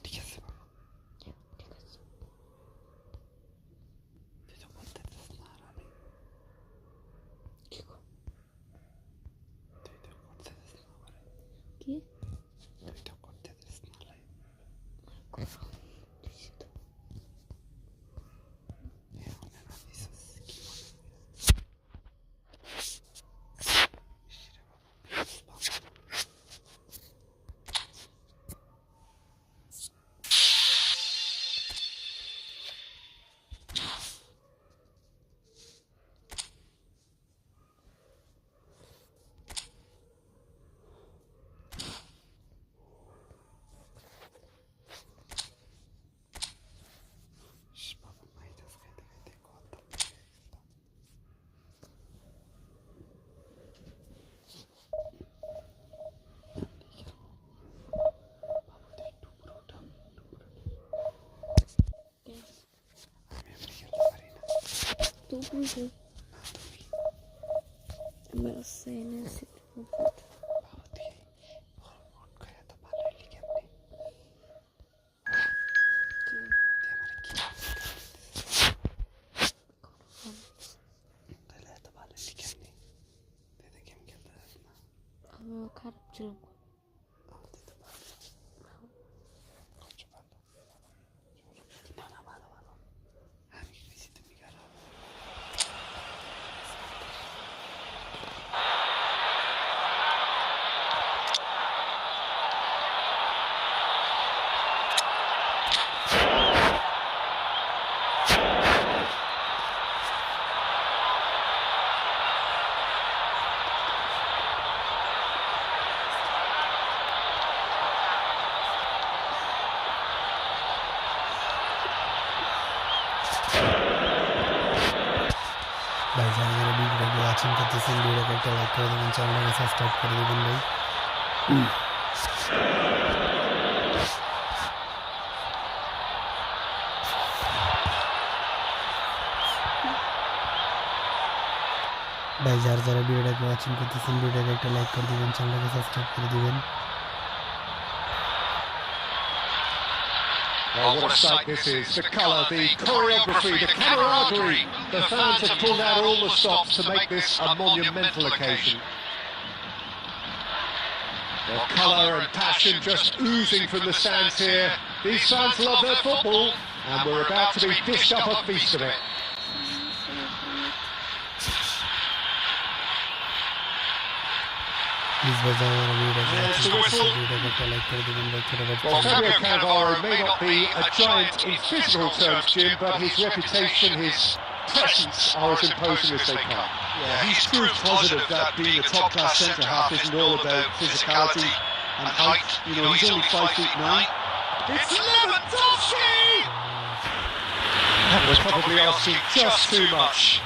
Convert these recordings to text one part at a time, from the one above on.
ঠিক আছে তুই তো করতে দিস না আর আমি তুই তো করতে দিস না কি তুই তো করতে দিস না Tudo. Meu cena esse tudo. খারাপ ছিল भाई जान मेरे वीडियो को वाचिंग करते हैं वीडियो को लाइक कर देना चैनल को सब्सक्राइब कर देना भाई भाई जरा वीडियो को वाचिंग करते हैं वीडियो को लाइक कर देना चैनल को सब्सक्राइब कर देना Oh, what a sight this is. The colour, the choreography, the camaraderie. The fans have pulled out all the stops to make this a monumental occasion. The colour and passion just oozing from the stands here. These fans love their football, and we're about to be dished up a feast of it. Please There's the whistle. Well, Fabio Cannavaro may not be a giant in physical terms, Jim, but his reputation, his presence are as imposing as they come. Yeah, he's proof positive that being a top-class centre-half isn't all about physicality and height. You know, he's only 5'9". It's Lewandowski! That was probably asking just too much.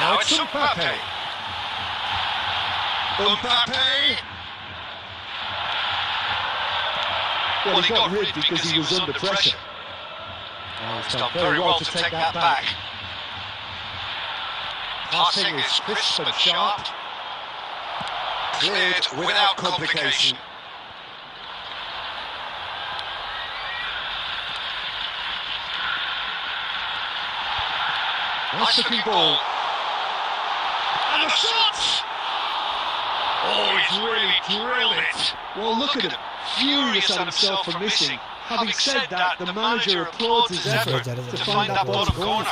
Now it's Mbappe. Mbappe! Well, he got rid because he was under pressure. Oh, he's done very well to take that back. Passing is crisp and sharp. Cleared without complication. Nice looking ball. And a shot! Oh, he's really drilled it. Well, look at him, furious at himself for missing. Having said that, the manager applauds his effort to find that bottom corner.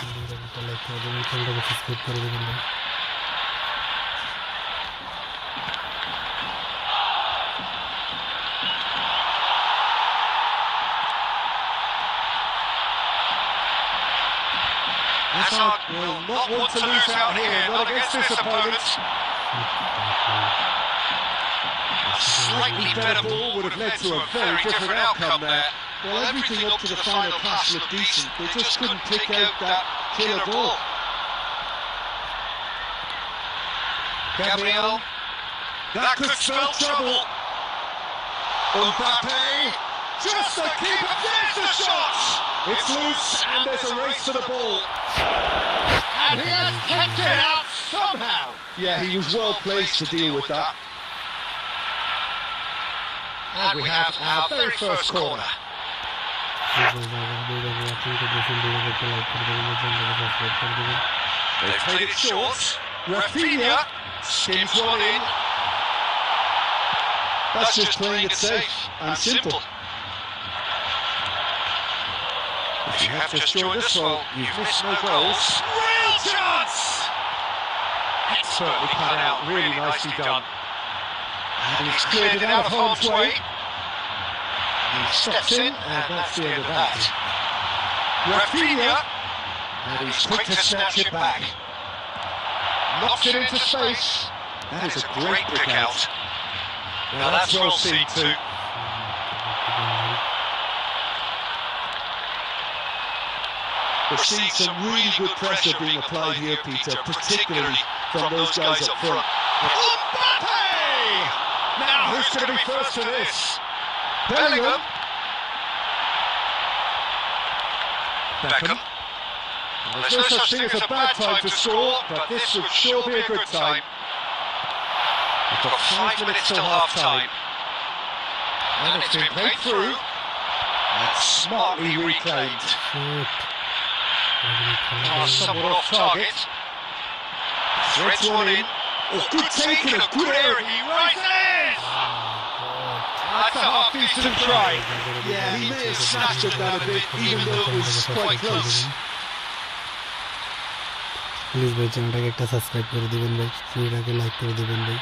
Hazard will not want to lose out here, not against this opponent. A slightly better ball would have led to a very different outcome there. Well, everything up to the final pass looked decent. They just couldn't pick out that killer ball. Gabriel, that could spell trouble. Mbappe, just the keeper, there's the shot! It's loose and there's a race for the ball. And he has kept it out somehow. Yeah, he was well placed to deal with that. And we have our very first corner. They've played it short. Rafinha skims one in. That's just playing it safe and simple. If you have just joined us, well, you've missed no goals. Real chance! Expertly cut out, really nicely done. And he's cleared it out of harm's way. He steps in, and that's the end of that. Rafinha, and he's quick to snatch it back. Knocks it into space. That is a great pick out. Now that's well seen too. We've seen some really good pressure being applied here, Peter, particularly from those guys up front. Mbappe! Now who's going to be first to this? Bellingham. Beckham. Well, there's no such thing as a bad time to score, but this would sure be a good time. We've got 5 minutes till half-time. And it's been played through and smartly reclaimed. Somewhat off target. Threads one in. Oh, good take and a good area. He rises! That's a half-decent try. Yeah, he may have snatched at that a bit, even though it was quite close. Please ভাই চ্যানেলটাকে একটা subscribe করে দিবেন ভাই, ভিডিওটাকে like করে দিবেন ভাই।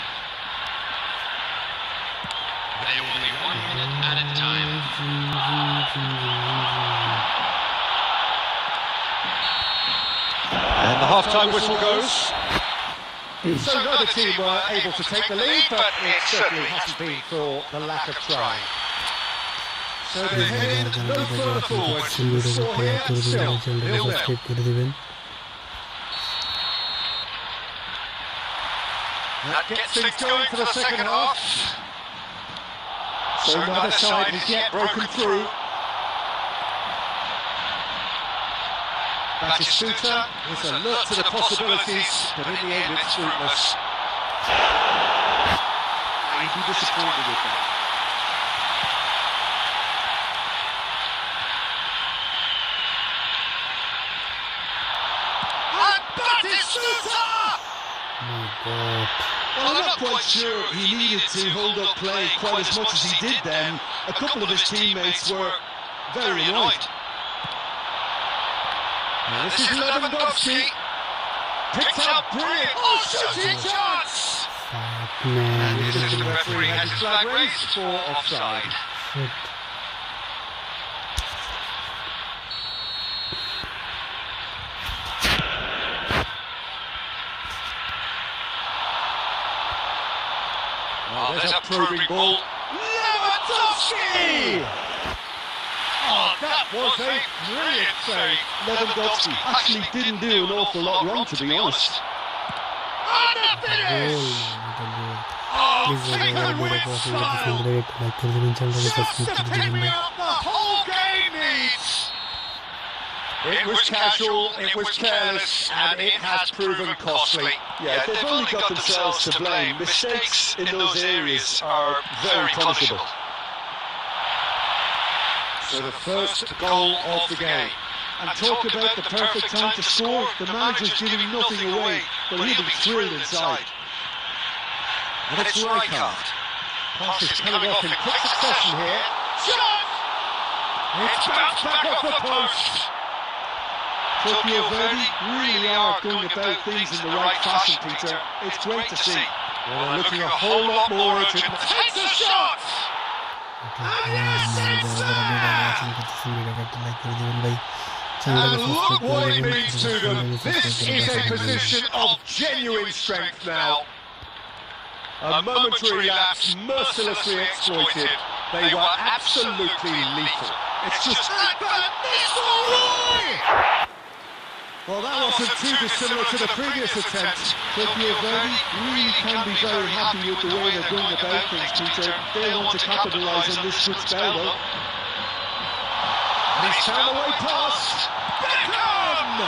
And the half-time whistle goes. So neither team were able to take the lead, but it certainly hasn't been for the lack of trying. So they're heading no further forward. The score here still 0-0. That gets things going for the second half. So neither side has yet broken through. Batistuta is alert to the possibilities, but in the end it's fruitless. He'd be disappointed with that. And Batistuta! Oh God. Well, I'm not quite sure he needed to hold up play quite as much as he did then. A couple of his teammates were very annoyed. Now this is Lewandowski. Picked up brilliant. Oh, shooting chance! Man, The assistant referee has his flag raised for offside. Oh, there's a probing ball. Lewandowski! Oh, that was a brilliant save. Lewandowski actually didn't do an awful lot wrong, to be honest. And the finish! Oh, England with style! Just the pick-me-up the whole game needs! It was casual, it was careless, and it has proven costly. Yeah, they've only got themselves to blame. Mistakes in those areas are very punishable. So the first goal of the game. And talk about the perfect time to score. The manager's giving nothing away, but he'll be thrilled inside. And it's Rijkaard. Pass is coming off in quick succession here. Shot! It's bounced back off the post. Tokyo Verdy really are going about things in the right fashion, Peter. It's great to see. Well, they're looking a whole lot more urgent. Takes a shot! And yes, it's there! And look what it means to them. This is a position of genuine strength now. A momentary lapse mercilessly exploited. They were absolutely lethal. It's just like that. Well, that wasn't too dissimilar to the previous attempt. Tokyo Verdy really can be very happy with the way they're going about things, Peter. They want to capitalise on this good spell, though. And he's found a way past. Beckham!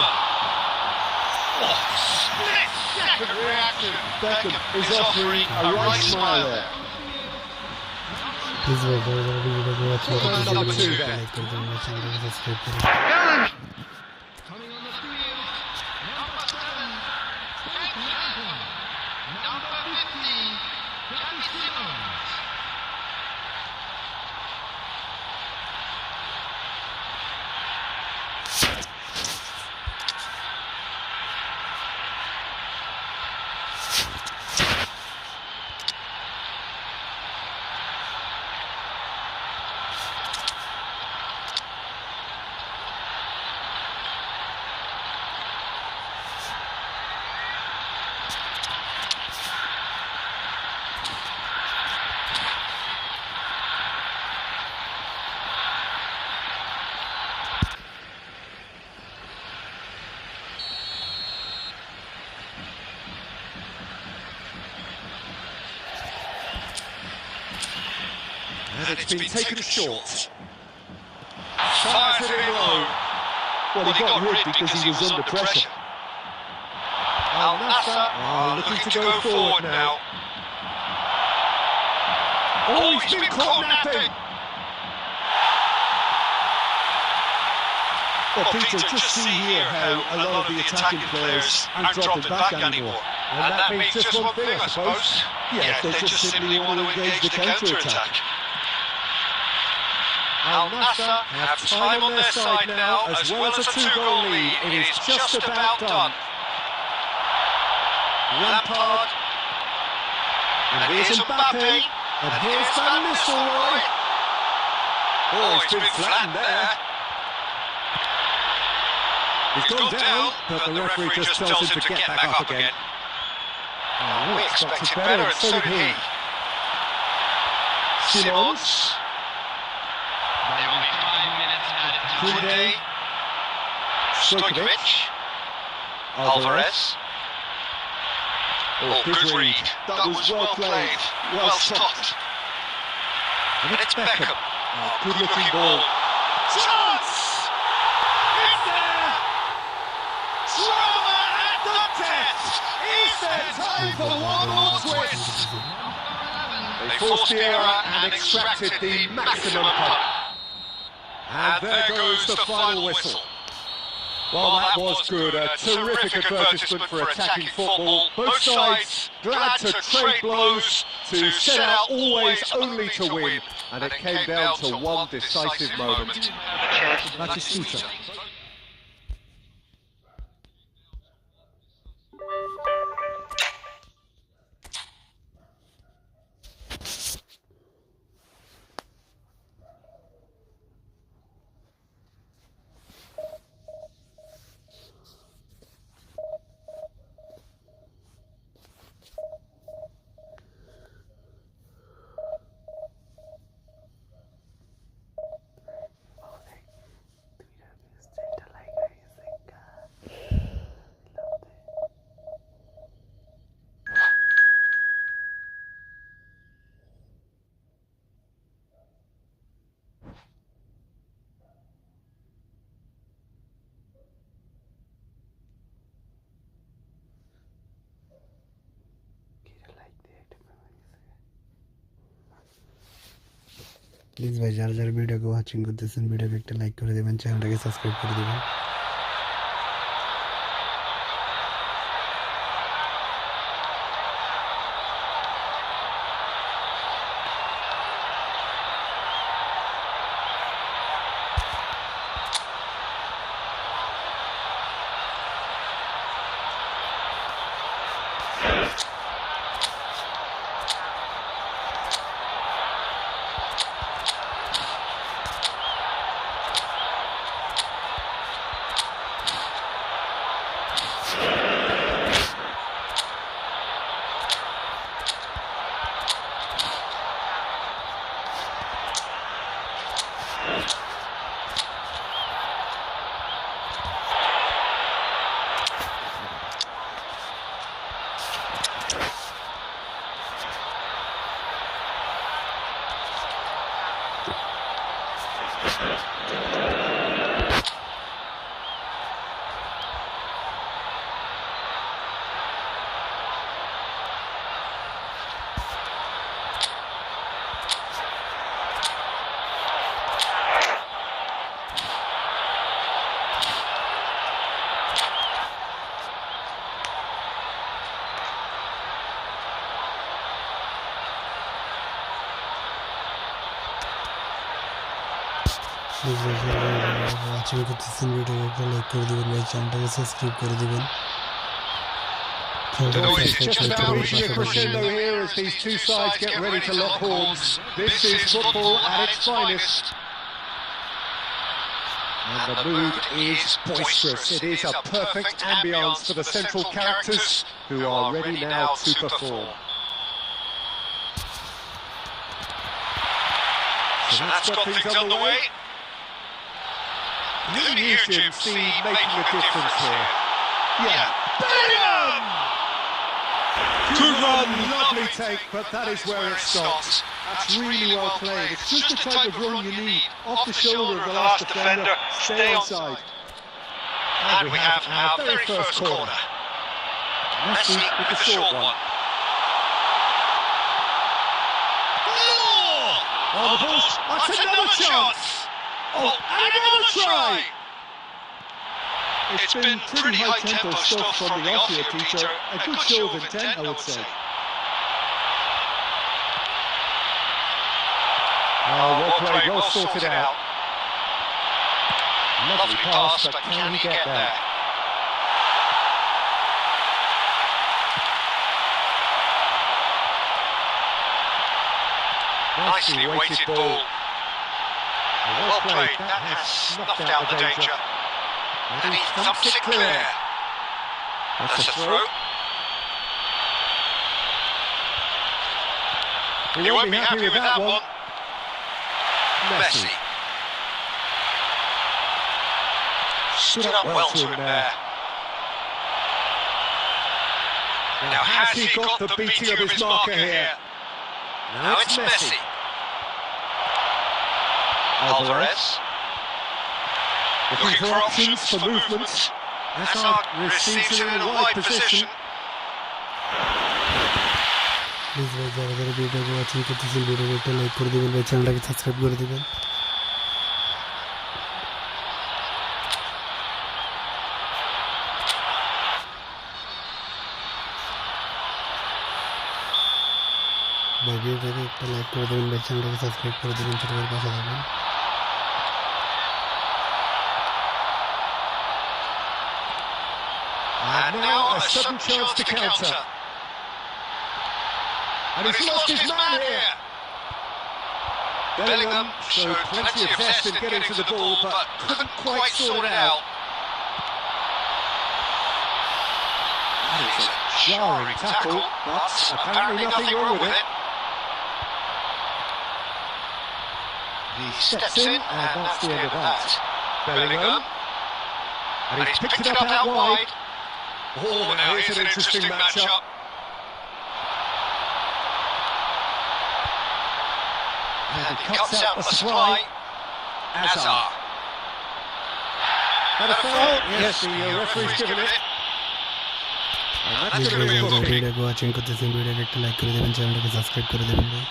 Oh, split second reaction. Beckham is offering a right smile there. Please video को अच्छे से Number two there. Like कर दें मेरे channel को subscribe करें Coming on the field, number 7, number 15, Gary Simmons. And it's been taken short. Fires it in low. Well, he got rid because he was under pressure. Al Nassr looking to go forward now. Oh, he's been caught napping. Well, Peter, just see here how a lot of the attacking players aren't dropping back anymore. And that means just one thing, I suppose. Yeah, they just simply want to engage the counter-attack. Al Nassr have time on their side now, as well as a 2-goal lead. It is just about done. Lampard. And here's Mbappe. And here's Van Nistelrooy. Oh, he's been flattened there. He's gone down, but the referee just tells him to get back up again. We expected better, and so did he. Simons. There will be 5 minutes added to Koundé. Stojkovic. Alvarez. Oh, good read. That was well played. Well stopped. And It's Beckham. Good looking ball. Chance! It's there! Drama at the death! Is there time for one more twist? They forced the error and extracted the maximum cut. And there goes the final whistle. Well, that was good. A terrific advertisement for attacking football. Both sides glad to trade blows, to set out always only to win. And it came down to one decisive moment. That is Suter. Please ভাই যারা যারা ভিডিওকে watching করতেছেন ভিডিওকে একটা like করে দেবেন চ্যানেলটাকে সাবস্ক্রাইব করে দেবেন ওয়াচিং করতেছেন ভিডিওটা একটা লাইক করে দিবেন ভাই, চ্যানেলটাকে সাবস্ক্রাইব করে দিবেন। It's just about reaching a crescendo here as these two sides get ready to lock horns. This is football at its finest. And the mood is boisterous. It is a perfect ambience for the central characters who are ready now to perform. So that's got things underway. Who do you, Jim, see making a difference here? Yeah. Bam! Good run, lovely take, but that is where it stops. That's really well played. It's just the type of run you need. Off the shoulder of the last defender, stay onside. And we have our very first corner. Messi with the short one. Oh, the ball's... That's another chance! Oh, and another try! It's been pretty high-tempo stuff from the off here, Peter. A good show of intent, I would say. Oh, well played, well sorted out. Lovely pass, but can he get there? Nicely weighted ball. Well played, that has snuffed out the danger. And he thumps it clear. That's a throw. He won't be happy with that one. Messi. Stood up well to him there. Now has he got the beating of his marker here? Now it's Messi. Alvarez. Looking for options, for movement. Hazard receives him in a wide position. Please ভাই যারা যারা ভিডিওটা watching করতেছেন ভিডিওটা একটা like করে দিবেন ভাই, চ্যানেলটাকে সাবস্ক্রাইব করে দিবেন। ভাই ভিডিওটাকে একটা লাইক করে দেবেন ভাই, চ্যানেলটাকে সাবস্ক্রাইব করে দিবেন, ছোট ভাইয়ের পাশে থাকবেন। And now a sudden chance to counter. And he's lost his man here. Bellingham showed plenty of zest in getting to the ball, but couldn't quite sort it out. That is a jarring tackle, but apparently nothing wrong with it. He steps in, and that's the end of that. Bellingham. And he's picked it up out wide. Oh, now here's an interesting matchup. And he cuts out the supply. Hazard. Had a foul? Yes, the referee's given it. And that's please going ভাই to be a যারা booking. ভিডিওটাকে watching করতেছেন ভিডিওটা একটা like করে দেবেন, চ্যানেলটাকে subscribe করে দেবেন ভাই।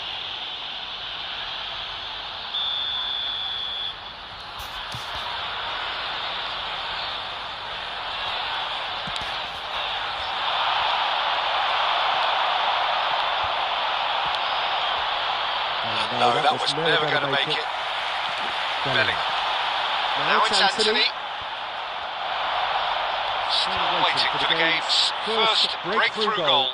No, that was never going to make it. Bellingham. Now it's Anthony. Still waiting for the game's first breakthrough goal.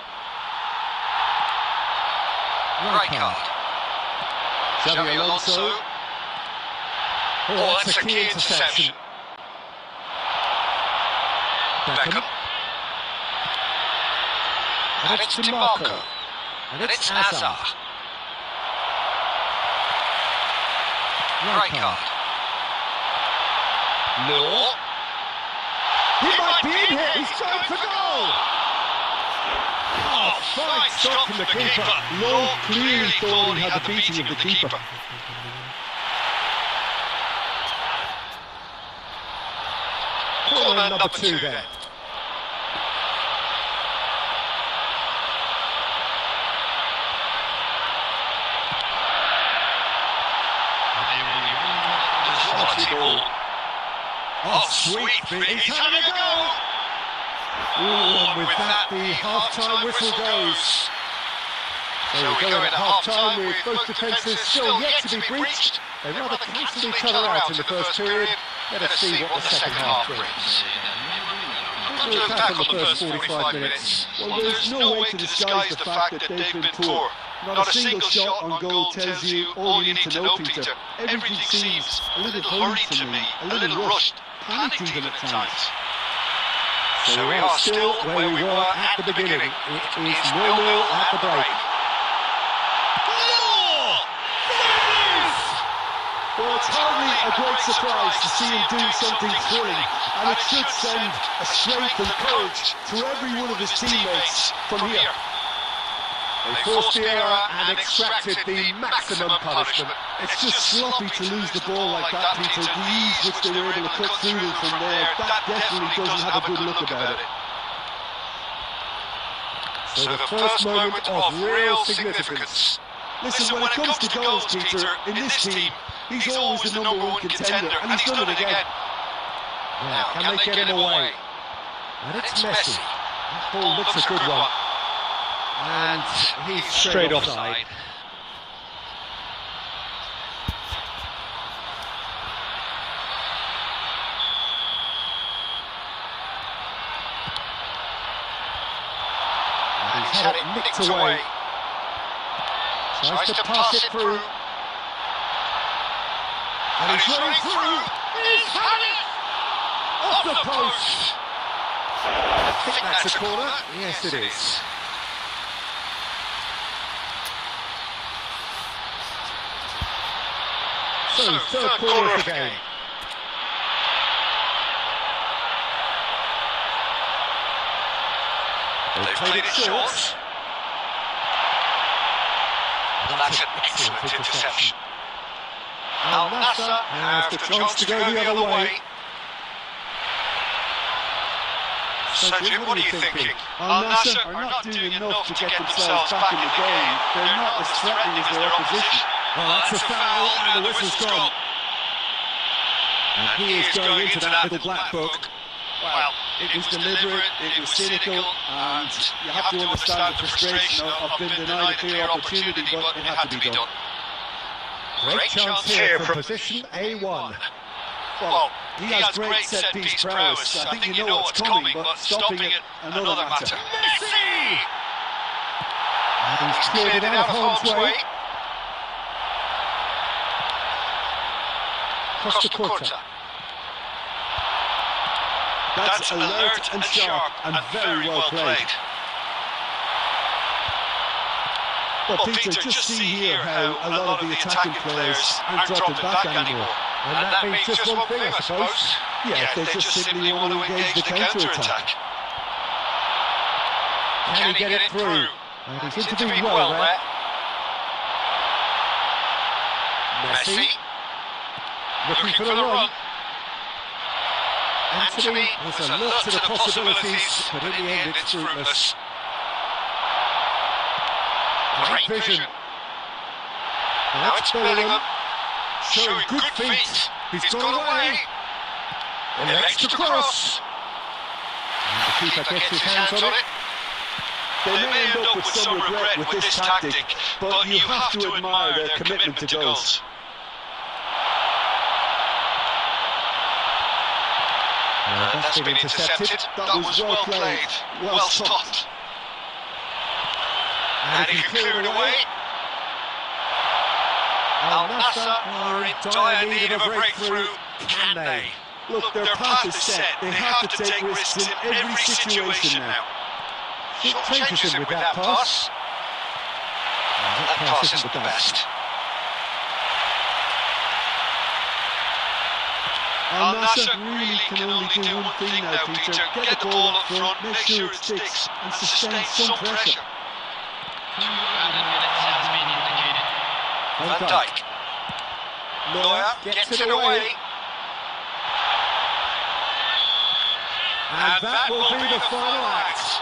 Rijkaard. Xabi Alonso. Oh, that's a key interception. Beckham. And it's DiMarco. And it's Hazard. Rijkaard. Law. He might be in here. He's going for goal. Oh, fine stop from the keeper. Law clearly thought he had the beating of the keeper. Corner number 2 there. Ball. Oh, sweet feet. He's having a go. Ooh, and with that, the half-time whistle goes. So we're going at half-time with both defences still yet to be breached. They rather cancelled each other out in the first period. Let us see what the second half brings. To look back on the first 45 minutes, Well, there's no way to disguise the fact that they've been poor. Not a single shot on goal tells you all you need to know, Peter. Everything seems a little hurried to me, a little rushed, panicked even at times. So we are still where we were at the beginning. It is 0-0 at the break. Well, it's hardly a great surprise to see him do something thrilling, and it should send a strength and courage to every one of his teammates from here. They forced the error and extracted the maximum punishment. It's just sloppy to lose the ball like that, Peter. The ease which they were able to cut through them from there, that definitely doesn't have a good look about it. So the first moment of real significance. Listen, when it comes to goals, Peter, in this team, he's always the number one contender, and he's done it again. Yeah, can they get him away? And it's Messi. That ball looks a good one. And he's straight offside. And he's had it nicked away. Tries to pass it through. And he's running through. He's had it! Off the post! I think that's a corner. Yes, it is. So, third corner of the game. They've played it short. That's an excellent interception. Al Nassr have the chance to go the other way. Sergio, what are you thinking? Al Nassr are not doing enough to get themselves back in the game. They're not as threatening as their opposition. Well, that's a foul, and the whistle's gone. And he is going into that little black book. Well, it was deliberate, it was cynical, and you have to understand the frustration of being denied a clear opportunity, but it had to be done. Great chance here from position A1. Well, he has great set-piece prowess. I think you know what's coming, but stopping it, another matter. Messi! And he's cleared it out of harm's way. Costa Curta. That's alert and sharp and very well played. Well, Peter, just see here how a lot of the attacking players aren't dropping back anymore. And that means just one thing, I suppose. Yeah, they just simply want to engage the counter-attack. Can he get it through? And he's intervened well there. Messi. Looking for the run. Anthony was alert to the possibilities, but in the end it's fruitless. Great vision. Now it's Bellingham, showing good feet. He's gone away. An extra cross. And the keeper gets his hands on it. They may end up with some regret with this tactic, but you have to admire their commitment to goals. That's been intercepted. That was well played, well stopped. And he can clear it away. Al Nassr are in dire need of a breakthrough. Can they? Look, their path is set. They have to take risks in every situation now. It changes him with that pass. That pass isn't the best. Al Nassr really can only do one thing now, Peter. Get the ball up front, make sure it sticks, and sustain some pressure. Van Dijk. Neuer gets it away. And that will be the final act.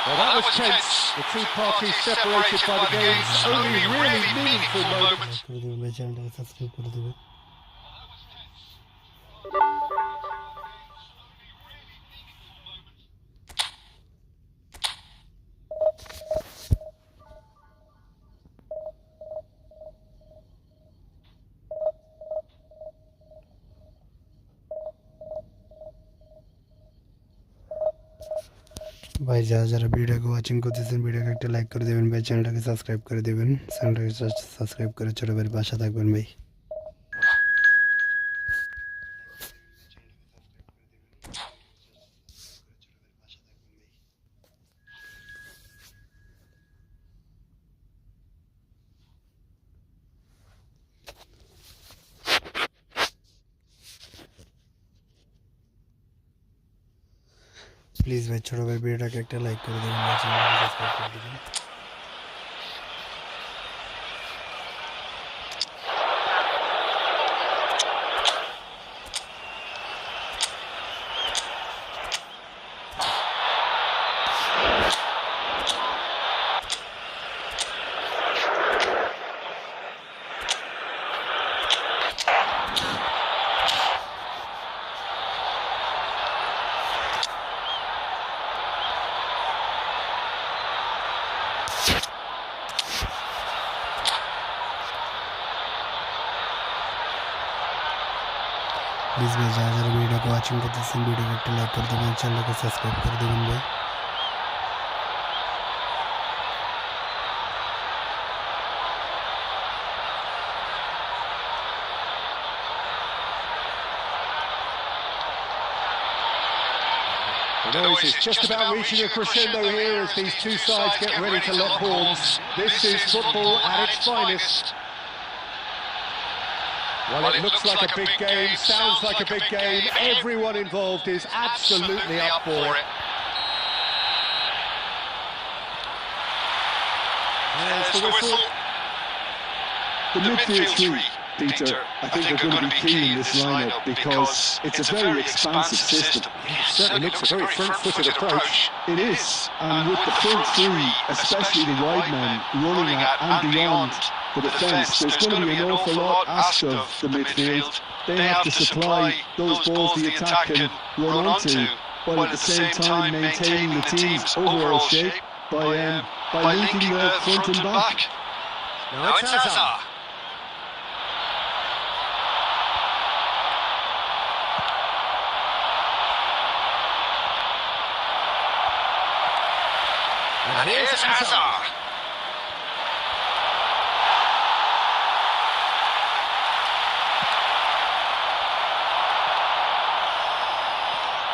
Well, that was tense. The two parties separated by the game's only really meaningful moment. করে দেবেন ভাই, চ্যানেলটাকে subscribe করে দেবেন। ভাই যারা যারা ভিডিওকে ওয়াচিং করতেছেন ভিডিওকে একটা লাইক করে দেবেন ভাই, চ্যানেলটাকে সাবস্ক্রাইব করে দেবেন, চ্যানেলটাকে সাবস্ক্রাইব করে ছোট ভাইয়ের পাশে থাকবেন ভাই। প্লিজ ভাই ছোট ভাই ভিডিওটাকে একটা লাইক করে দেবেন ভাই, চ্যানেলটাকে সাবস্ক্রাইব করে দেবেন। প্লিজ ভাই যারা যারা ভিডিওকে ওয়াচিং করতেছেন ভিডিওকে একটা লাইক করে দেবেন, চ্যানেলটাকে সাবস্ক্রাইব করে দেবেন ভাই। The noise is just about reaching a crescendo here as these two sides get ready to lock horns. This is football at its finest. Well, it looks like a big game, sounds like a big game. Everyone involved is absolutely up for it. There's the whistle. The midfield three, Peter, I think are going to be key in this lineup because it's a very expansive system. It certainly looks a very front-footed approach. It is, and with the front three, especially the wide men, running at and beyond the defence, there's going to be an awful lot asked of the midfield. They have to supply those balls the attack can run onto, while at the same time maintaining the team's overall shape by linking the front and back. Now it's Hazard. And here's Hazard.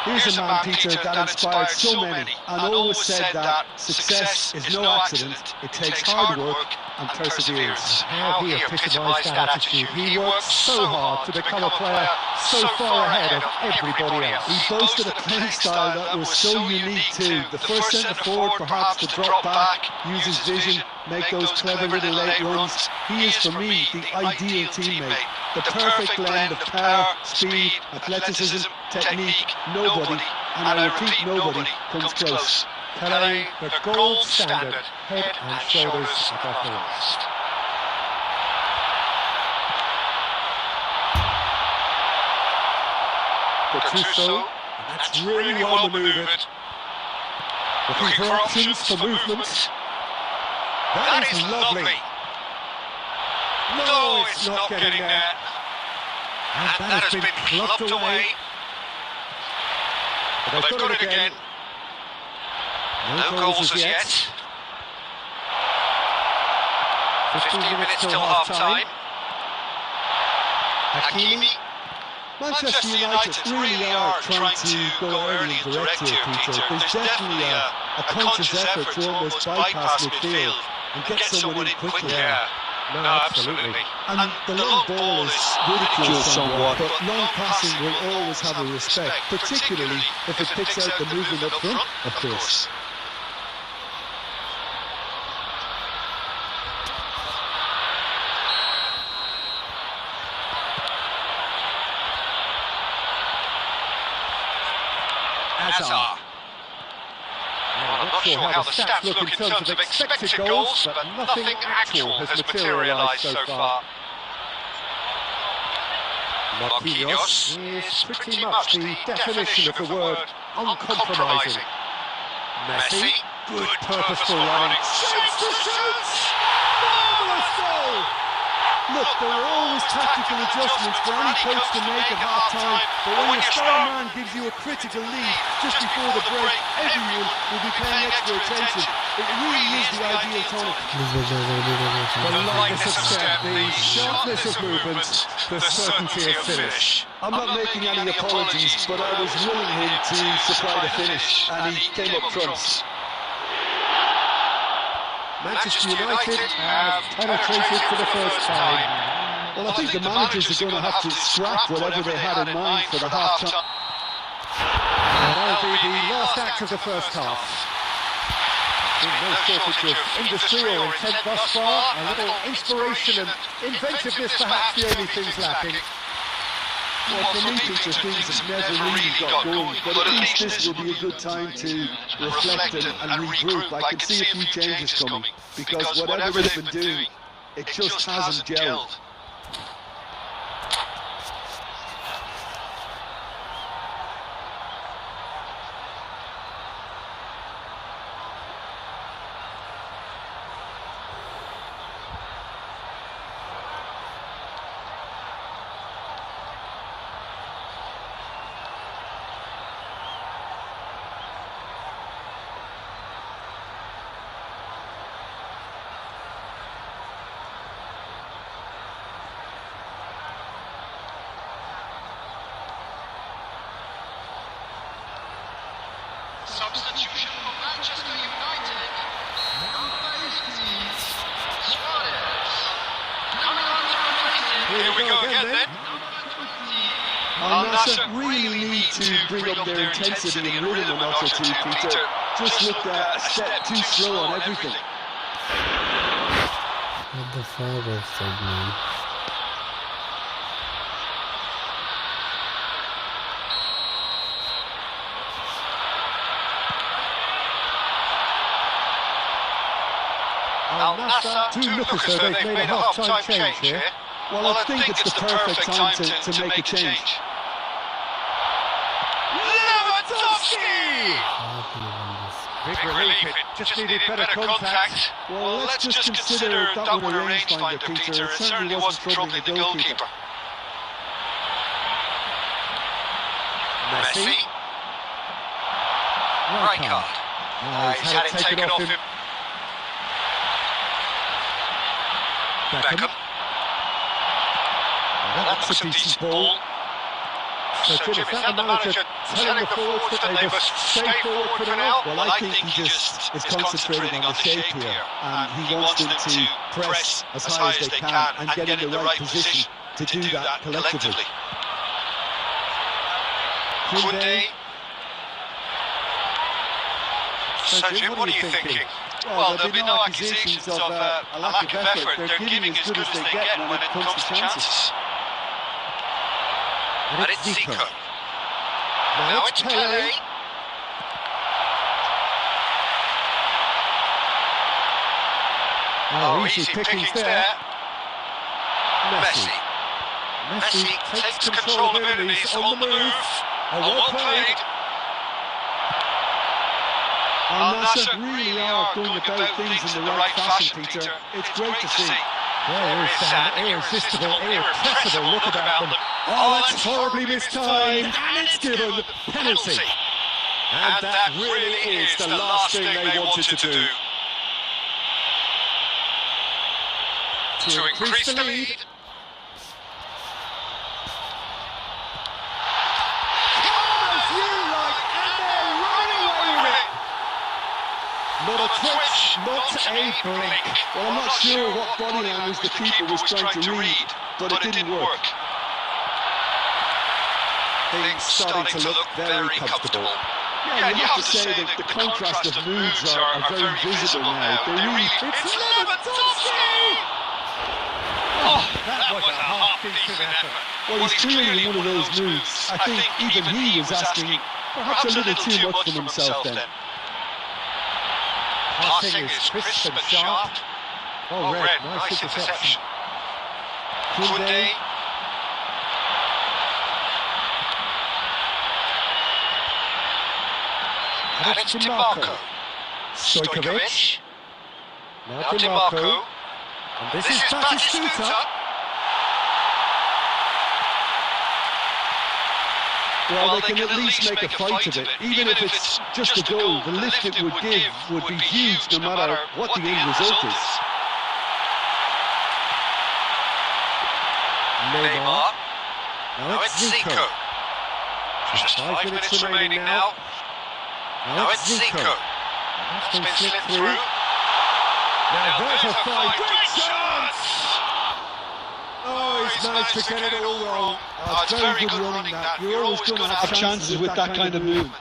Here's a man, Peter, that inspired so many and always said that success is no accident. It takes hard work and perseverance. How he epitomised that attitude. He worked so hard to become a player so far ahead of everybody else. He boasted a playing style that was so unique too. The first centre forward perhaps to drop back, use his vision, make those clever little late runs. He is for me the ideal teammate. The perfect blend of power, speed, athleticism, technique. Nobody, and I repeat nobody, comes close. Playing the gold standard, head and shoulders above the rest. Gattuso, that's really well manoeuvred. Looking for options for movement. That is lovely. No, it's not getting there. And that has been clubbed away. But they've got it again. No goals as yet. 15 minutes till half-time. Hakimi. Manchester United really are trying to go early and direct here, Peter. There's definitely a conscious effort to almost bypass midfield and get someone in quickly. No, absolutely. And the long ball is ridiculed somewhat, but long passing will always have a respect, particularly if it picks out the movement up front, of course. Hazard. I'm not sure how the stats look in terms of expected goals, but nothing actual has materialised so far. Marquinhos is pretty much the definition of the word uncompromising. Messi, good purposeful running. Shoots the shoots! Marvellous goal! Look, there are always tactical adjustments for any coach to make at half-time, but when your star man gives you a critical lead just before the break, everyone will be paying extra attention. It really is the ideal tonic. The lightness of step, the sharpness of movement, the certainty of finish. I'm not making any apologies, but I was willing him to supply the finish, and he came up trumps. Manchester United have penetrated for the first time. Well, I think the managers are going to have to scrap whatever they had in mind for the half-time. That'll be the last act of the first half. No shortage of industry or intent thus far. A little inspiration and inventiveness perhaps the only things lacking. Well, for me, Peter, things have never really got going, but at least this will be a good time to reflect and regroup. I can see a few changes coming, because whatever they've been doing, it just hasn't gelled. Substitution for Manchester United. Number 18, Suarez. Coming on to replace him. Here we go again then. Al-Nassr really need to bring up their intensity and rhythm a notch or two, Peter. Just looked at a step too slow on everything. What the fuck was that, man? Al-Nassr do look as though they've made a half-time change here. Well, I think it's the perfect time to make a change. Lewandowski! Big relief, it just needed better contact. Well, let's just consider that one a rangefinder, Peter. It certainly wasn't troubling the goalkeeper. Messi. Right card. He's had it taken off him. Beckham. That's a decent ball. So Jim, is that the manager telling the forwards that they must stay forward for now? Well, I think he just is concentrating on the shape here, and he wants them to press as high as they can and get in the right position to do that collectively. Koundé. So Jim, what are you thinking? Well, there'll be no accusations of a lack of effort. They're giving as good as they get when it comes to chances. And it's Zico. Now it's Pelé. Oh, easy pickings there. Messi. Messi takes control of enemies on the move. Well played. Al-Nassr really are going about things in the right fashion, Peter. It's great to see. There is an irresistible, irrepressible look about them. Oh, that's horribly mistimed, and it's given the penalty. And that really is the last thing they wanted to do. To increase the lead. Not a twitch, not a blink. Well, I'm not sure what body language the keeper was trying to read, but it didn't work. Things starting to look very comfortable. Yeah, you have to say that the contrast of moods are very visible now. They really... It's Lewandowski! Oh, that was a half-decent effort. Well, he's clearly in one of those moods. I think even he was asking perhaps a little too much from himself then. Passing is crisp and sharp. Oh, Red, nice interception. Koundé. And it's DiMarco. Stojkovic. Now DiMarco. And this is Batistuta. Well, they can at least make a fight of it. Even if it's just a goal, the lift it would give would be huge no matter what the end result is. Neymar. Now it's Zico. Just 5 minutes remaining now. Now it's Zico. It's been slipped through. Now there's a fight. Great chance! Oh, he's managed to get it all wrong. Oh, it's very good running that. You're always going to have chances with that kind of move.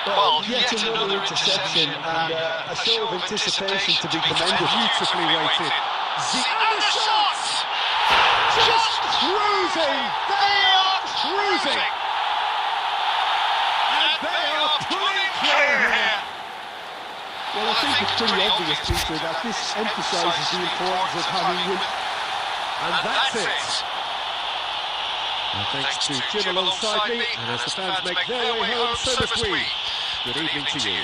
Well, Yet another interception and a show of anticipation to be commended. Beautifully weighted. And the shot! Just cruising! They are cruising! And they are pulling clear here! Well, I think it's pretty obvious, Peter, that this emphasises the importance of having win. And that's it. Well, thanks to Jim alongside me, and as the fans make their way home, so must we. Good evening to you.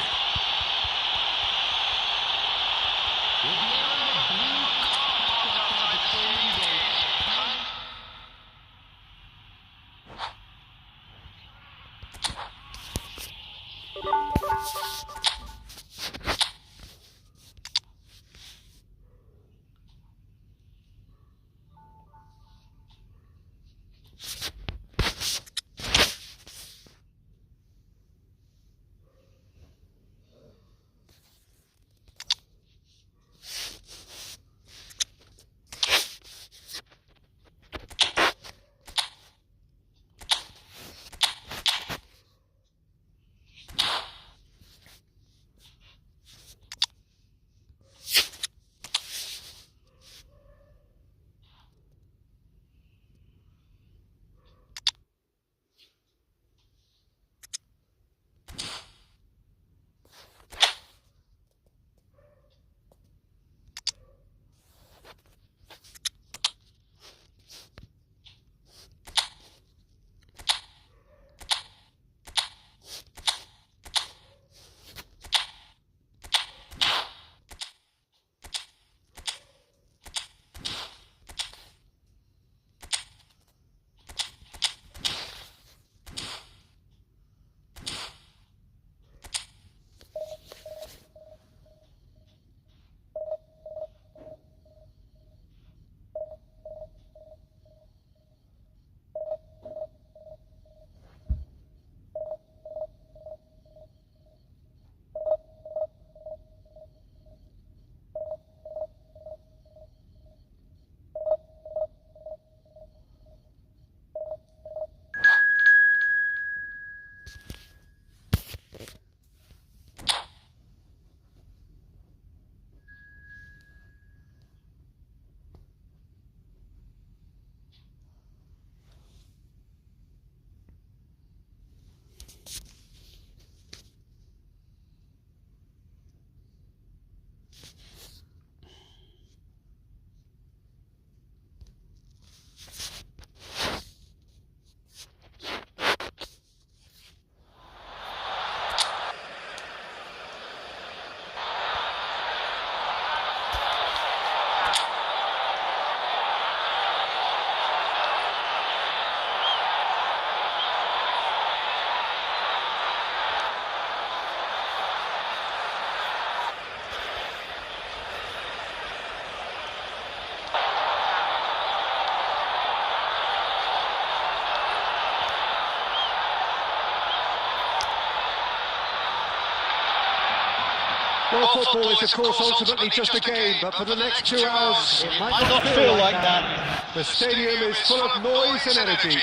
Well, football is, of course, ultimately just a game, but for the next 2 hours, it might not feel like that. The stadium is full of noise and energy.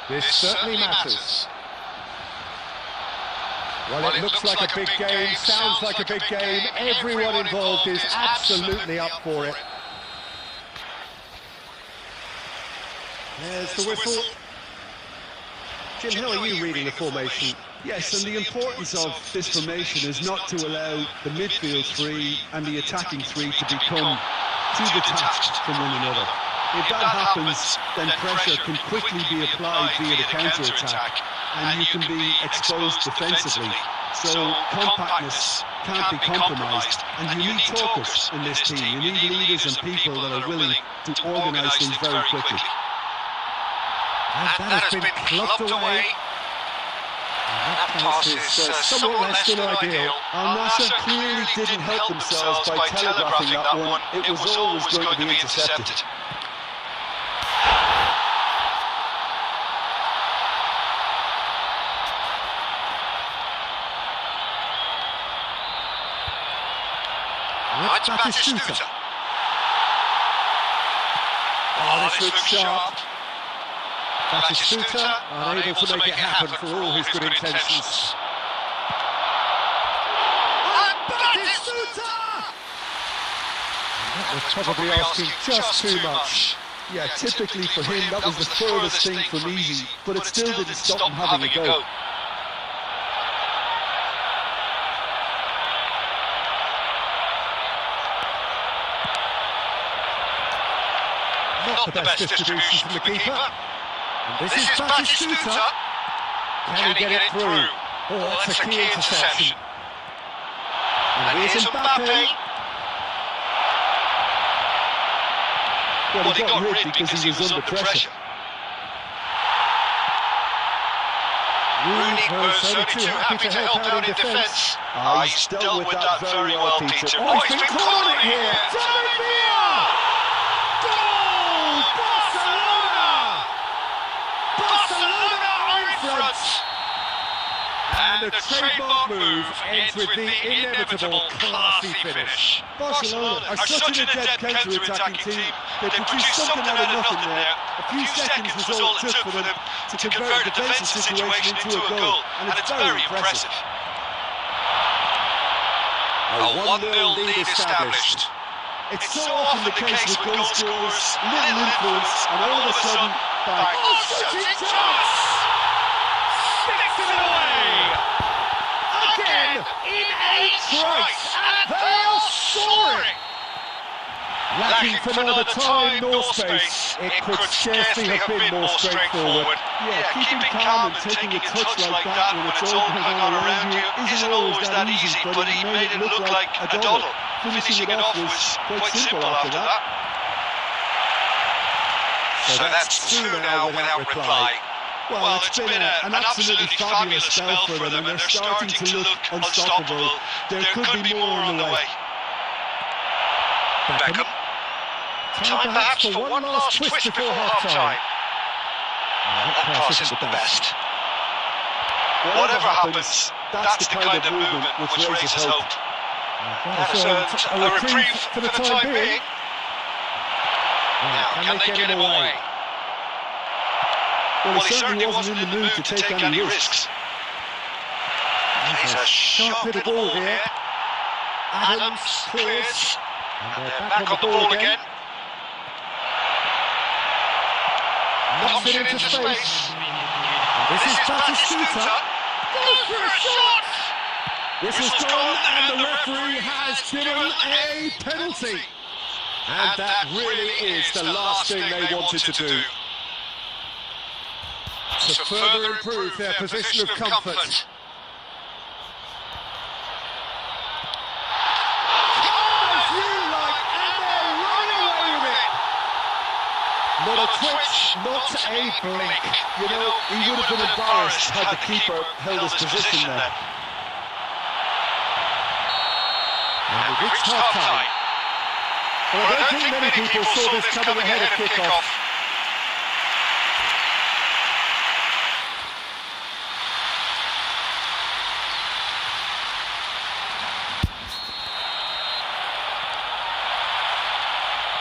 This certainly matters. Well, it looks like a big game, sounds like a big game. Everyone involved is absolutely up for it. There's the whistle. Jim, how are you reading the formation? Yes, and the importance of this formation is not to allow the midfield three and the attacking three to become too detached from one another. If that happens, then pressure can quickly be applied via the counter-attack, and you can be exposed defensively. So compactness can't be compromised, and you need talkers in this team. You need leaders and people that are willing to organise things very quickly. And that has been clubbed away. That pass is somewhat less than ideal. Al Nassr clearly didn't help themselves by telegraphing that one. It was always going to be intercepted. Now it's Batistuta. Oh, this looks sharp. Batistuta unable to make it happen for all his good intentions. And Batistuta! That was probably asking just too much. Yeah, typically for him that was the furthest thing from easy, but it still didn't stop him having a go. Not the best distribution from the keeper. And This is Batistuta. Can he get it through? Oh, that's a key interception. And here's Mbappe. Well, he got rid because he was under pressure. Rooney was only too happy to help out in defence. He's dealt with that very well, Peter. Oh, he's been caught on it here. Goal! Barcelona! Barcelona are in front. And the trademark move ends with the inevitable classy finish. Barcelona are such an adept counter-attacking team. They produced something out of nothing there. A few seconds was all it took for them to convert a defensive situation into a goal, and it's very impressive. A 1-0 lead established. It's so often the case with goal scorers, little influence, and all of a sudden, bang. Oh, shooting chance! Sticks it away! Again, in 8 strikes, and they are soaring! Lacking for neither time nor space, it could scarcely have been more straightforward. Yeah, keeping calm and taking a touch like that when it's all going on around you isn't always that easy, but he made it look like a doddle. Finishing it off was quite simple after that. So that's 2 now without reply. Well, it's been an absolutely fabulous spell for them, and they're starting to look unstoppable. There could be more on the way. Beckham. Time perhaps for one last twist before half-time. That pass isn't the best. Whatever happens, that's the kind of movement which raises hope. That has earned a reprieve for the time being. Now, can they get him away? Well, he certainly wasn't in the mood to take any risks. He's a sharp hit ball here. Adams clears. And they're back on the ball again. Knocks it into space. This is Batistuta. Goes for a shot! Whistle's gone, and the referee has given a penalty. And that really is the last thing they wanted to do. To further improve their position of comfort. Not a twitch, not a blink. You know, he would have been embarrassed had the keeper held his position there. And we've reached half-time. Well, I don't think many people saw this coming ahead of kick-off.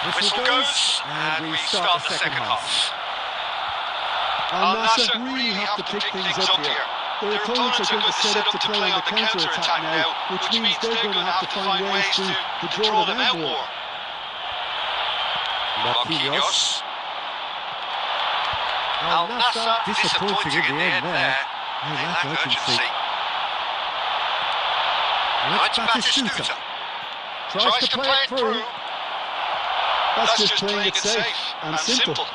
Whistle goes, and we start the second half. Al Nassr really have to pick things up here. Their opponents are going to set up to play on the counter-attack now, which means they're going to have to find ways to draw them out more. Marquinhos. Al Nassr disappointing in the end there. They lack urgency. Now it's Batistuta. Tries to play it through. That's just playing it safe and simple.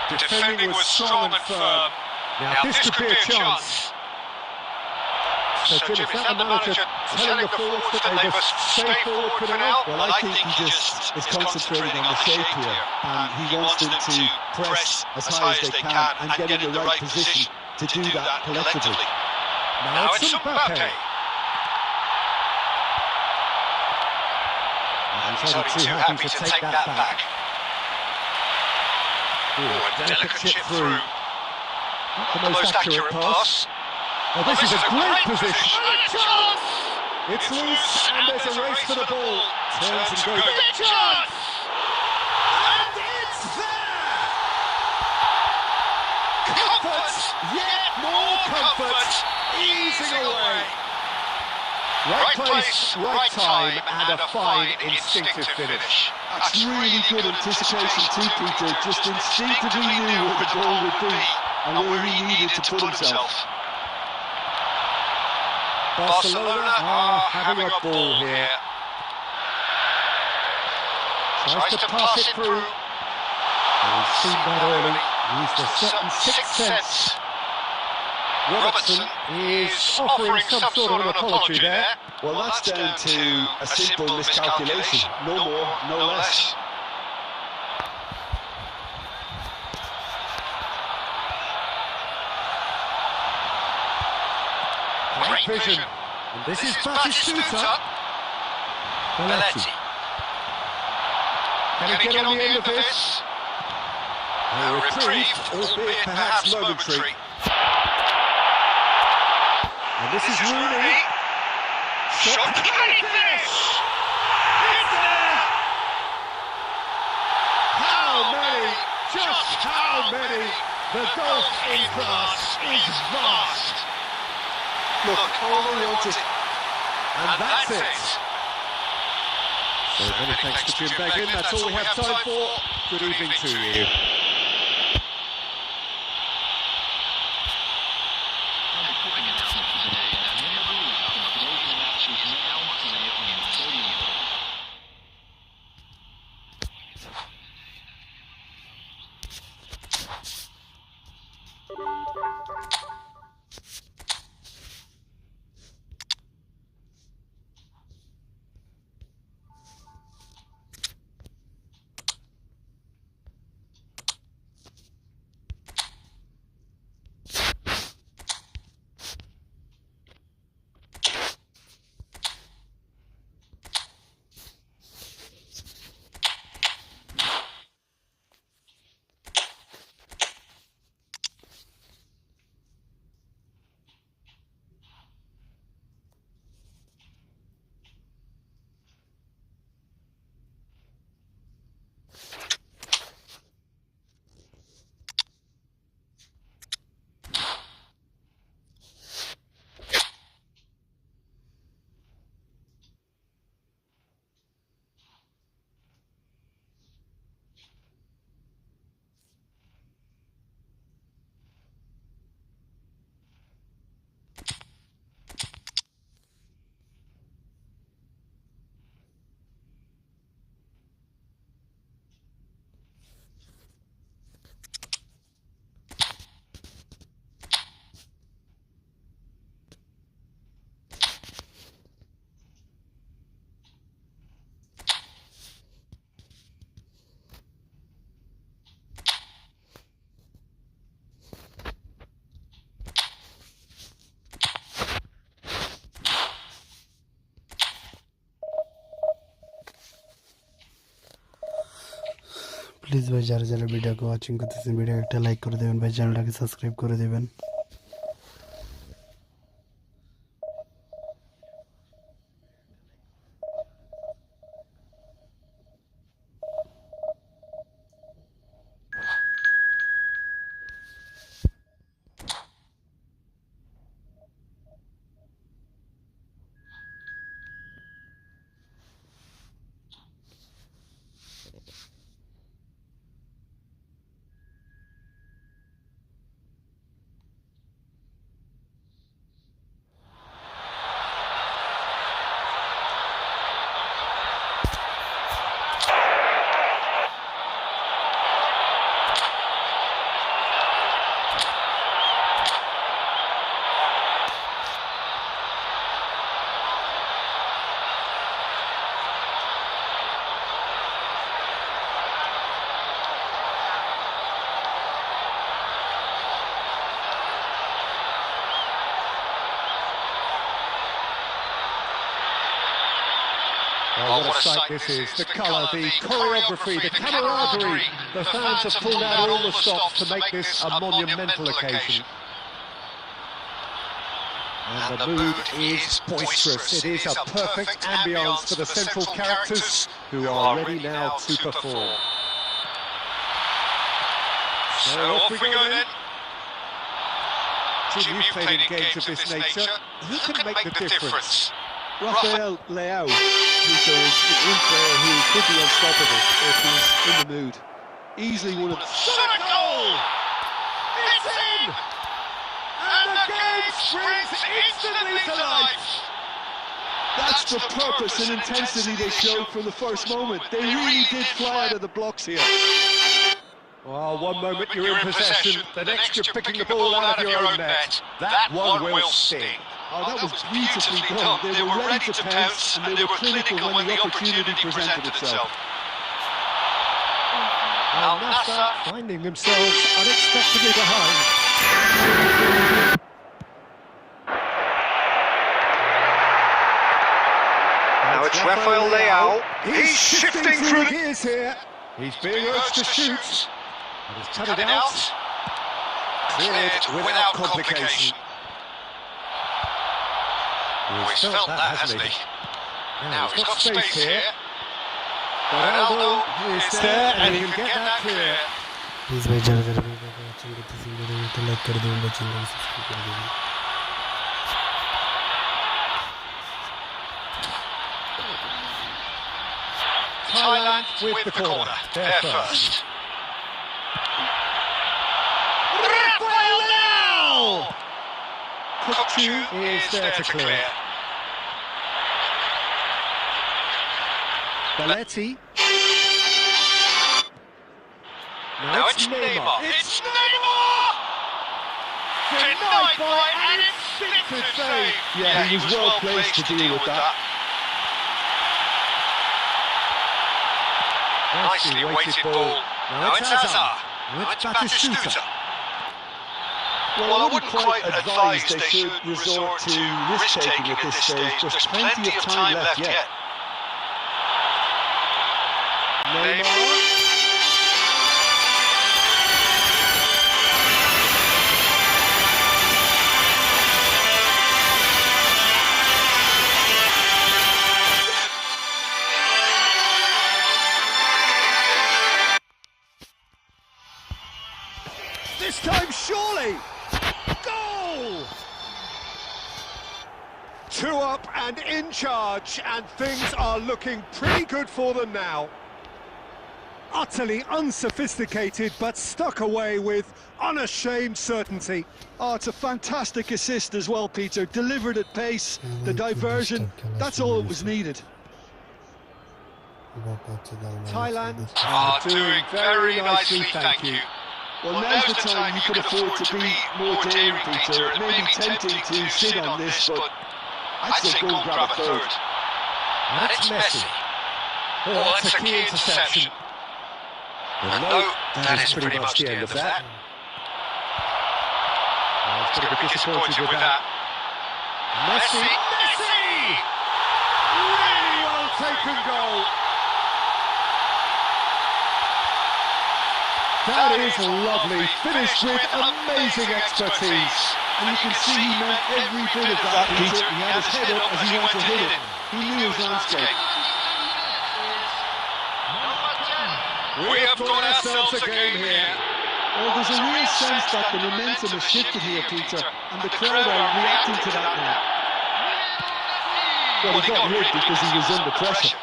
Defending was strong and firm. Now this could be a chance. So Jim, is that the manager telling the forwards that they must stay forward for now? Well, I think he just is concentrating on the shape here, and he wants them to press as high as they can and get in the right position to do that collectively. Now it's Mbappe. And he's only too happy to take that back. Ooh, a delicate chip through. Not the most accurate pass. Oh, this is a great position. It's loose, and there's a race for the ball. Turns and goes. Big chance! And it's there! Comfort, yet more comfort, easing away. Right place, right time, and a fine instinctive finish. That's really good anticipation too, Peter. Just instinctively knew what the goal would be and where he needed to put himself. Barcelona are having a ball here. Tries to pass it through. We've seen that early. Used a certain sixth sense. Robertson is offering some sort of an apology there. Well, that's down to a simple miscalculation. No more, no less. Great vision. And this is Batistuta. Belletti. Can he get on the end of this? A reprieve, albeit perhaps momentary. And this is Rooney. Shot. Can he finish? It's there. How many? Just how many? The golf in class is vast. Look, all they wanted, and that's it. So many thanks to Jim Beglin. That's all we have time for. Good evening to you. Please ভাই যারা যারা ভিডিওকে watching করতেছেন video একটা like করে দেবেন ভাই, চ্যানেলটাকে সাবস্ক্রাইব করে দেবেন। Oh, what a sight this is. The colour, the choreography, the camaraderie. The fans have pulled out all the stops to make this a monumental occasion. And the mood is boisterous. It is a perfect ambience for the central characters who are ready now to perform. So off we go then. Jim, you've played in games of this nature. Who can make the difference? Rafael Leao, who's one player who could be unstoppable if he's in the mood. Easily one of the... Shot a goal! It's in! And the game springs instantly to life! That's the purpose and intensity they showed from the first moment. They really did fly out of the blocks here. Well, one moment you're in possession, the next you're picking the ball out of your own net. That one will sting. Oh, that was beautifully done. They were ready to pounce and they were clinical when the opportunity presented itself. Al Nassr finding themselves unexpectedly behind. Now it's Rafael Leao. He's shifting through the gears here. He's being urged to shoot. And he's cut it out. Cleared without complication. He's felt that, hasn't he? Now he's got space here. Ronaldo is there and he can get that clear. Please भाई ज़्यादा video को watching करते हैं video को like कर दें channel को subscribe कर दें Thailand with the corner. They're first. Rafael Leao! Kukçu is there to clear. Belletti. Now it's Neymar. It's Neymar! Denied by an instinctive save. Yeah, he was well placed to deal with that. Nicely weighted ball. Now it's Hazard. Now it's Batistuta. Well, I wouldn't quite advise they should resort to risk-taking at this stage. There's plenty of time left yet. Neymar. This time, surely! Goal! 2 up and in charge, and things are looking pretty good for them now. Utterly unsophisticated, but stuck away with unashamed certainty. Oh, it's a fantastic assist as well, Peter. Delivered at pace, the diversion, that's all that was needed. Thailand are doing very nicely, thank you. Well, now's the time you could afford to be more daring, Peter. It may be tempting to sit on this, but I'd say go and grab a third. And it's Messi. Oh, that's a key interception. Well, no, that is pretty much the end of that. Well, it's going to be disappointed with that. Messi! Really well taken goal. That is lovely, finished with amazing expertise. And you can see he meant every bit of that, Peter. He had his head up as he went to hit it. He knew his landscape. We have got ourselves a game here. Well, there's a real sense that the momentum has shifted here, Peter, and the crowd are reacting to that now. Well, he got hit because he was under pressure.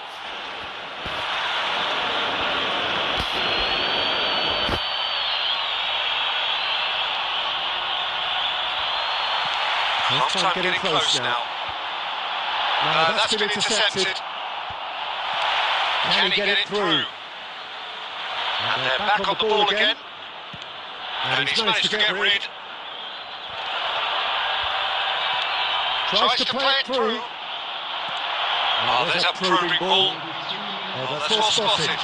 Half-time getting close now. No, that's been intercepted. Can he get it through? And they're back on the ball again. And he's managed to get rid. Tries to play it through. Oh, there's a probing ball. Oh, that's well spotted.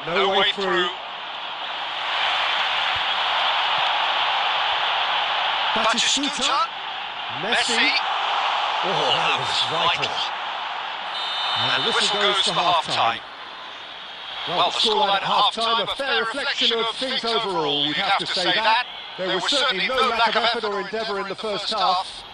No way through. Batistuta. Messi. Oh, that was vital. And the whistle goes for half-time. Well, the scoreline at half-time, a fair reflection of things overall, you'd have to say that. There was certainly no lack of effort or endeavour in the first half.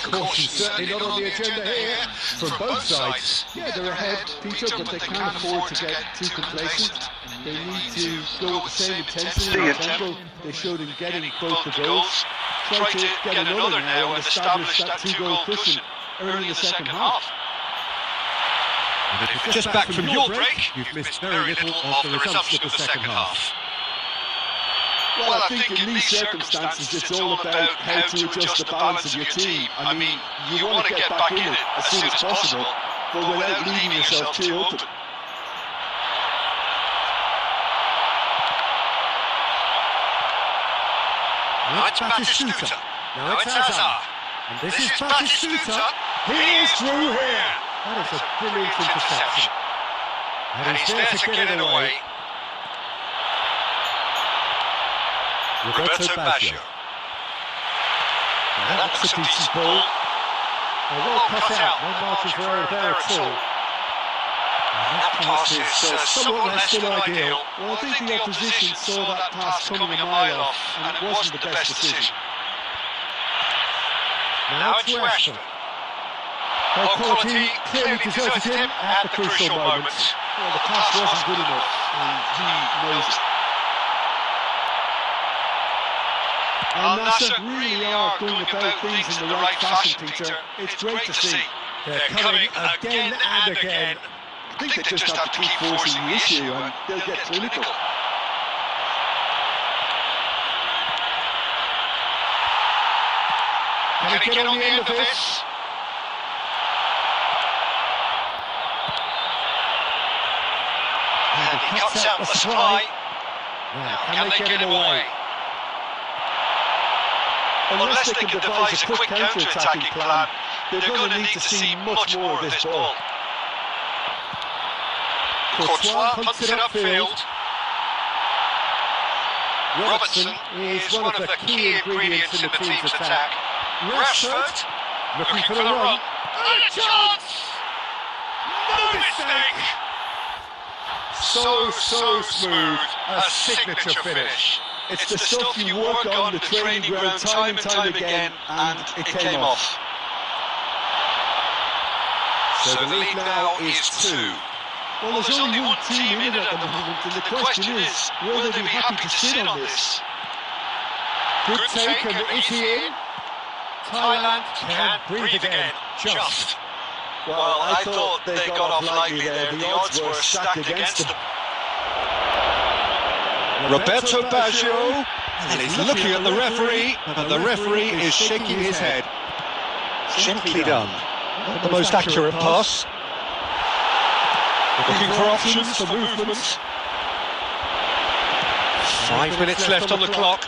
Caution certainly not on the agenda here from both sides. Yeah, they're ahead, Peter, but they can't afford to get too complacent. They need to go with the same intensity and tempo they showed in getting both the goals. Try to get another now and establish that two-goal cushion early in the second half. Just back from your break, you've missed very little of the resumption of the second half. Well, I think in these circumstances it's all about how to adjust the balance of your team. I mean, you want to get back in it as soon as possible, but without leaving yourself too open. Now it's Batistuta. Now it's Hazard. And this is Batistuta. He is through here. That is a brilliant interception. And he's there to get it away. Roberto Baggio. And that looks a decent ball. Well cut out, no margin for error there at all. And that pass is somewhat less than ideal. Well, I think the opposition saw that pass coming a mile off, and it wasn't the best decision. Now it's Rashford. Quality clearly deserted him at the crucial moment. Well, the pass wasn't good enough, and he knows it. Al Nassr really are going about things in the right fashion, Peter. It's great to see. They're coming again and again. I think they just have to keep forcing the issue and they'll get clinical. Can he get on the end of this? And he cuts out the supply. Now, can they get him away? Unless they can devise a quick counter-attacking plan, they're going to need to see much more of this ball. Courtois punts it upfield. Robertson is one of the key ingredients in the team's attack. Rashford looking for the run. And a chance! No mistake! So smooth, a signature finish. It's the stuff you work on the training ground time and time again, and it came off. So the lead now is 2. Well, there's only one team in it at the moment, and the question is, will they be happy to sit on this? Good take, and is he in? Thailand can breathe again, just. Well, I thought they got off lightly there. The odds were stacked against them. Roberto Baggio, and he's looking at the referee, and the referee is shaking his head. Gently done. Not the most accurate pass. Looking for options for movement. 5 minutes left on the clock.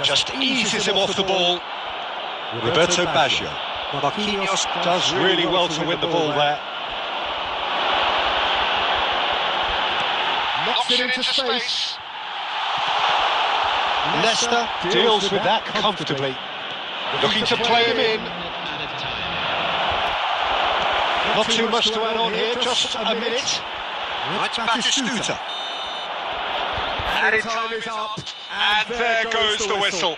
Just eases him off the ball. Roberto Baggio. Marquinhos does really well to win the ball there. Knocks it into space. Leicester deals with that comfortably. Looking to play him in. Not too much to add on here, just a minute. Right, Batistuta. And time is up, and there goes the whistle.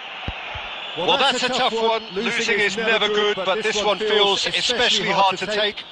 Well, that's a tough one. Losing is never good, but this one feels especially hard to take.